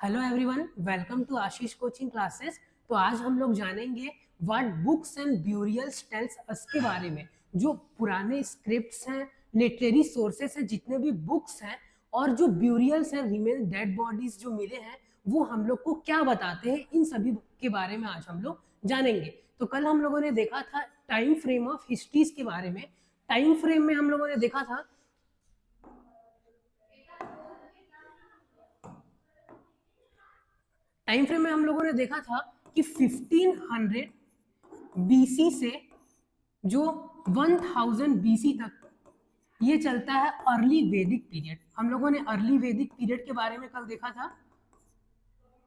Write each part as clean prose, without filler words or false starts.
Hello everyone, welcome to Ashish coaching classes. तो आज हम लोग जानेंगे what books and burials tells us के बारे में। जो पुराने स्क्रिप्ट्स हैं, लिटरेरी सोर्सेस हैं, जितने भी बुक्स हैं और जो ब्यूरियल्स हैं, रिमेन डेड बॉडीज जो मिले हैं, वो हम लोग को क्या बताते हैं, इन सभी के बारे में आज हम लोग जानेंगे। तो कल हम लोगों ने देखा था टाइम फ्रेम ऑफ हिस्ट्रीज के बारे में। टाइम फ्रेम में हम लोगों ने देखा था टाइम फ्रेम में हम लोगों ने देखा था कि 1500 बीसी से जो 1000 बीसी तक ये चलता है अर्ली वैदिक पीरियड। हम लोगों ने अर्ली वैदिक पीरियड के बारे में कल देखा था।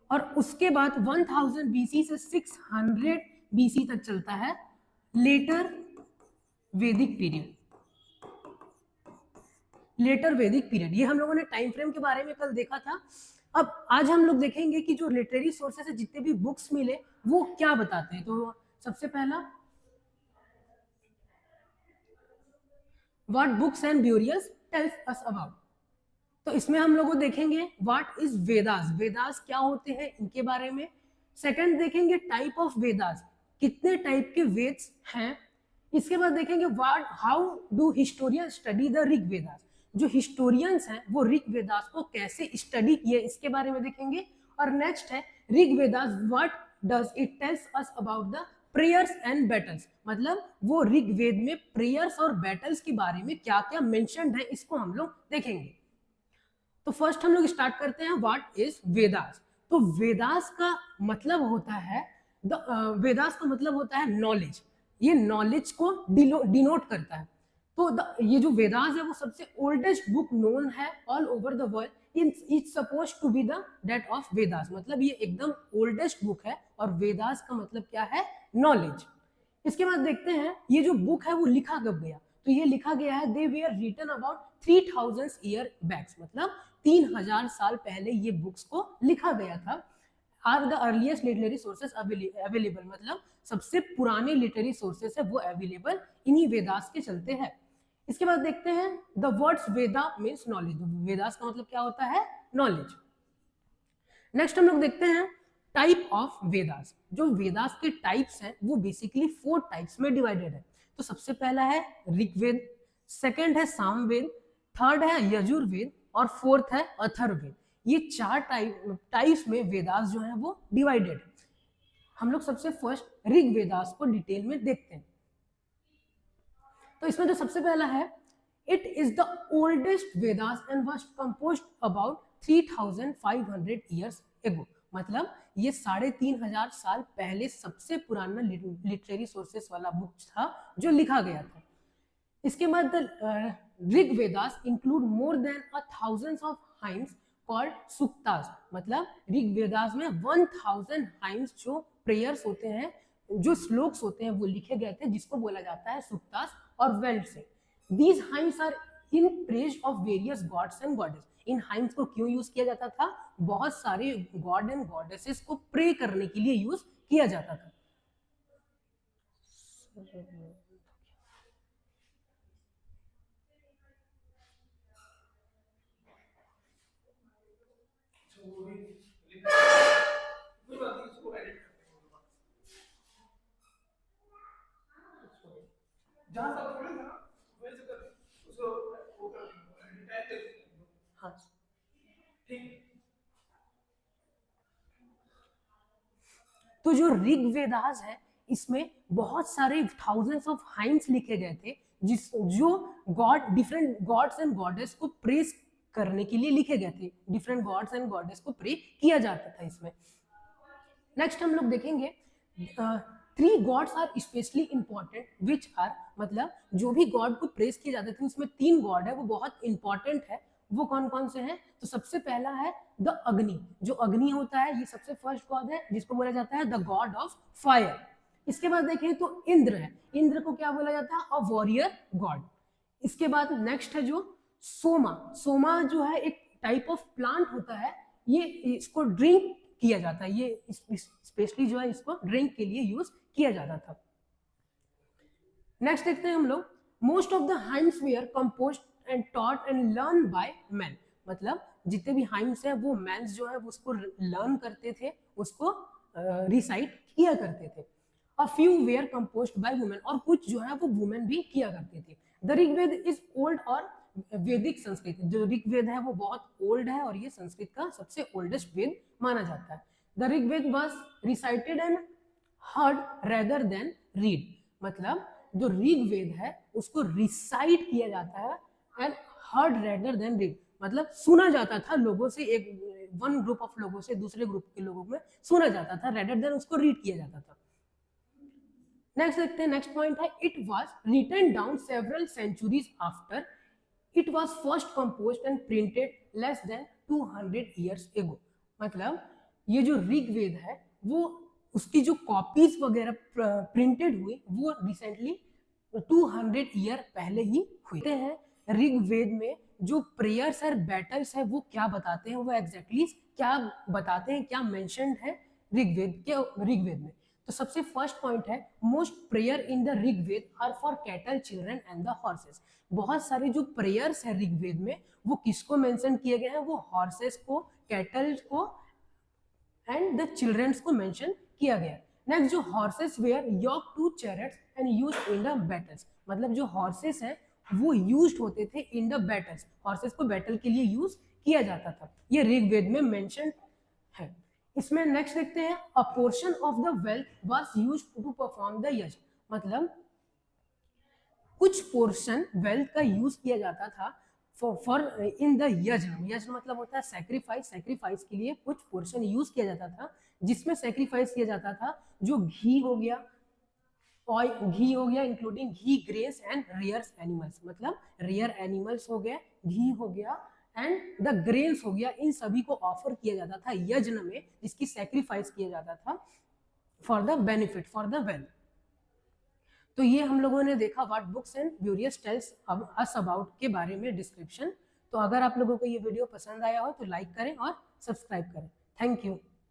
और उसके बाद 1000 बीसी से 600 बीसी तक चलता है लेटर वैदिक पीरियड। लेटर वैदिक पीरियड ये हम लोगों ने टाइम फ्रेम के बारे में कल देखा था। अब आज हम लोग देखेंगे कि जो लिटरेरी सोर्सेस है, जितने भी बुक्स मिले, वो क्या बताते हैं। तो सबसे पहला, what books and burials tells us about. तो इसमें हम लोग देखेंगे व्हाट इज वेदास, वेदास क्या होते हैं, इनके बारे में। सेकंड देखेंगे टाइप ऑफ वेदास, कितने टाइप के वेद्स हैं। इसके बाद देखेंगे what how do historian study the Rig Vedas, जो हिस्टोरियंस हैं वो ऋग वेदास को कैसे स्टडी किए, इसके बारे में देखेंगे। और नेक्स्ट है Rig Vedas, what does it tells us about the prayers and battles, मतलब वो ऋग्वेद में प्रेयर्स और बैटल्स के बारे में क्या क्या मेंशन्ड है, इसको हम लोग देखेंगे। तो फर्स्ट हम लोग स्टार्ट करते हैं व्हाट इज वेदास। तो वेदास का मतलब होता है वेदास का मतलब होता है नॉलेज। ये नॉलेज को डिनोट करता है। तो ये जो वेदास है वो सबसे ओल्डेस्ट बुक नोन है all over the world. It's suppose to be the date of Vedas, मतलब ये एकदम ओल्डेस्ट बुक है। और वेदास का मतलब क्या है, नॉलेज। इसके बाद देखते हैं ये जो बुक है वो लिखा कब गया। तो ये लिखा गया है दे वे are written about 3000 year backs, मतलब 3000 साल पहले ये बुक्स को लिखा गया था। Are the earliest literary sources available, मतलब सबसे पुराने लिटरेरी सोर्सेस है वो अवेलेबल इन्हीं वेदास के चलते हैं। इसके बाद देखते हैं the words Veda means knowledge, Vedas का मतलब क्या होता है, नॉलेज। नेक्स्ट हम लोग देखते हैं टाइप ऑफ वेदास। जो वेदास के टाइप्स हैं वो बेसिकली 4 टाइप्स में डिवाइडेड है। तो सबसे पहला है ऋग्वेद, सेकंड है सामवेद, थर्ड है यजुर्वेद और फोर्थ है अथर्ववेद। ये 4 टाइप्स में वेदास जो है वो डिवाइडेड है। हम लोग सबसे फर्स्ट ऋग्वेदास को डिटेल में देखते हैं। तो इसमें जो सबसे पहला है, it is the oldest Vedas and was composed about 3500 years ago, मतलब ये 3500 साल पहले सबसे पुराना लिटरेरी सोर्सेस वाला बुक था जो लिखा गया था। इसके बाद Rig Vedas include more than 1000 of hymns called suktas, मतलब ऋग वेदास में 1000 हाइम्स जो प्रेयर्स होते हैं, जो श्लोक्स होते हैं वो लिखे गए थे, जिसको बोला जाता है सुक्तास और वेल्ट से। These hymns are in praise of various gods and goddess. इन हाइम्स को क्यों यूज किया जाता था, बहुत सारे गॉड एंड गॉडेसेस को प्रे करने के लिए यूज किया जाता था। हाँ, तो जो ऋग वेदास है इसमें बहुत सारे थाउजेंड्स ऑफ हाइम्स लिखे गए थे, जो god different gods and goddess को प्रेज करने के लिए लिखे गए थे। डिफरेंट गॉड्स एंड गॉडेस को प्रे किया जाता था इसमें। नेक्स्ट हम लोग देखेंगे 3 gods are specially important which are, मतलब जो भी गॉड को प्रेज किए जाते थे उसमें 3 गॉड है वो बहुत इंपॉर्टेंट है। वो कौन कौन से हैं, तो सबसे पहला है द अग्नि। जो अग्नि होता है ये सबसे फर्स्ट गॉड है, जिसको बोला जाता है द गॉड ऑफ फायर। इसके बाद देखें तो इंद्र है, इंद्र को क्या बोला जाता है, अ वॉरियर गॉड। इसके बाद नेक्स्ट है जो सोमा, सोमा जो है एक टाइप ऑफ प्लांट होता है, ये इसको ड्रिंक किया जाता है, ये स्पेशली जो है इसको ड्रिंक के लिए यूज किया जाता था। नेक्स्ट देखते हैं हम लोग, most of the hymns were composed and taught and learn by man, मतलब जितने भी हाइम्स है वो मेंस जो है उसको लर्न करते थे, उसको रिसाइट किया करते थे। A few were composed by women, और कुछ जो है वो वुमेन भी किया करती थी। द ऋग्वेद इज ओल्ड और वैदिक संस्कृत, जो ऋग्वेद है वो बहुत ओल्ड है और ये संस्कृत का सबसे ओल्डेस्ट वेद माना जाता है। The Rigveda was recited and heard rather than read, मतलब जो ऋग्वेद है उसको रिसाइट किया जाता है and heard rather than read, मतलब सुना जाता था लोगों से, एक वन ग्रुप ऑफ लोगों से दूसरे ग्रुप के लोगों में सुना जाता था, रेदर देन उसको रीड किया जाता था। नेक्स्ट देखते हैं, नेक्स्ट पॉइंट है it was written down several centuries after it was first composed and printed less than 200 years ago, मतलब ये जो ऋग्वेद है वो उसकी जो कॉपीज वगैरह प्रिंटेड हुई वो रिसेंटली 200 ईयर पहले ही हुए हैं। ऋग्वेद में जो प्रेयर्स और बैटल्स है वो क्या बताते हैं, वो एग्जैक्टली क्या बताते हैं, क्या मेंशन्ड है ऋग्वेद में। तो सबसे फर्स्ट पॉइंट है most prayer in the Rigveda are for cattle children and the horses. बहुत सारे जो प्रेयर्स है ऋग्वेद में वो किसको मेंशन किए गए हैं, वो हॉर्सेस को, कैटल को एंड द चिल्ड्रंस को मेंशन किया गया। नेक्स्ट, जो horses were yoke to chariots and used in the battles, मतलब जो हॉर्सेस हैं वो यूज्ड होते थे इन द बैटल्स, हॉर्सेस को बैटल के लिए यूज किया जाता था, ये ऋग्वेद में मेंशन है। इसमें नेक्स्ट देखते हैं a portion of the wealth was used to perform the yajna, मतलब कुछ पोर्शन वेल्थ का यूज किया जाता था फॉर इन द यज्ञ। यज्ञ मतलब होता है सैक्रिफाइस, सैक्रिफाइस के लिए कुछ पोर्शन यूज किया जाता था, जिसमें सैक्रिफाइस किया जाता था जो घी हो गया, घी हो गया including ghee, grace and rare animals, मतलब रेयर एनिमल्स हो गए, घी हो गया एंड द ग्रेन्स हो गया, इन सभी को ऑफर किया जाता था यज्ञ में, जिसकी सैक्रिफाइस किया जाता था for the benefit, for the wealth. तो ये हम लोगों ने देखा what books and burials tells us about के बारे में डिस्क्रिप्शन। तो अगर आप लोगों को ये वीडियो पसंद आया हो तो लाइक करें और सब्सक्राइब करें। Thank you.